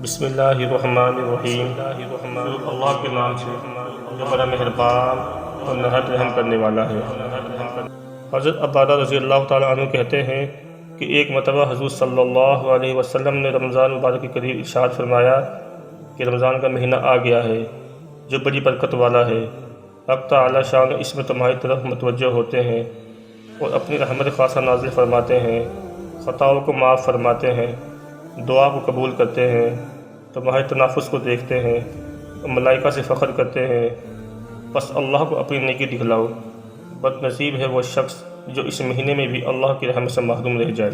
بسم اللہ الرحمن الرحیم۔ اللہ کے نام سے جو بڑا مہربان اور نہایت رحم کرنے والا ہے۔ حضرت عبادہ رضی اللہ تعالیٰ عنہ کہتے ہیں کہ ایک مرتبہ حضور صلی اللہ علیہ وسلم نے رمضان مبارک کے قریب ارشاد فرمایا کہ رمضان کا مہینہ آ گیا ہے جو بڑی برکت والا ہے۔ حق تعالی شان اس میں تمہاری طرف متوجہ ہوتے ہیں اور اپنی رحمت خاصہ نازل فرماتے ہیں، خطاؤں کو معاف فرماتے ہیں، دعا کو قبول کرتے ہیں، تمہارے تنافس کو دیکھتے ہیں اور ملائکہ سے فخر کرتے ہیں۔ بس اللہ کو اپنی نیکی دکھلاؤ، بد نصیب ہے وہ شخص جو اس مہینے میں بھی اللہ کی رحمت سے محروم رہ جائے۔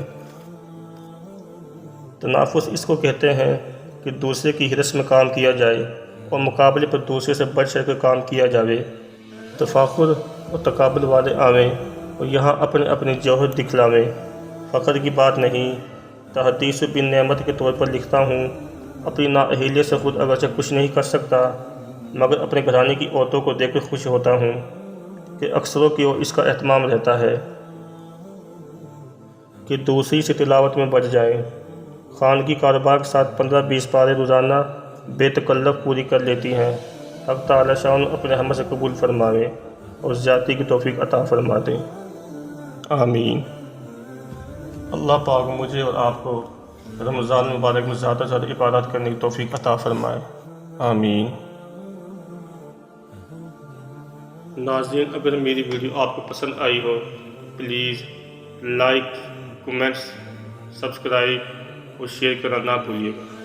تنافس اس کو کہتے ہیں کہ دوسرے کی حرص میں کام کیا جائے اور مقابلے پر دوسرے سے بڑھ چڑھ کر کام کیا جاوے، تفاخر اور تقابل والے آویں اور یہاں اپنے اپنے جوہر دکھلاویں۔ فخر کی بات نہیں، تحدیث بن نعمت کے طور پر لکھتا ہوں، اپنی نااہلیت سے خود اگرچہ کچھ نہیں کر سکتا مگر اپنے گھرانے کی عورتوں کو دیکھ کر خوش ہوتا ہوں کہ اکثروں کی اور اس کا اہتمام رہتا ہے کہ دوسری سے تلاوت میں بڑھ جائیں۔ خانگی کاروبار کے ساتھ 15-20 پارے روزانہ بے تکلف پوری کر لیتی ہیں۔ حق تعالی شان اپنے رحمت سے قبول فرماوے اور زیادتی کی توفیق عطا فرما دے، آمین۔ اللہ پاک مجھے اور آپ کو رمضان مبارک میں زیادہ سے زیادہ عبادات کرنے کی توفیق عطا فرمائے، آمین۔ ناظرین، اگر میری ویڈیو آپ کو پسند آئی ہو پلیز لائک، کمنٹس، سبسکرائب اور شیئر کرنا نہ بھولیے گا۔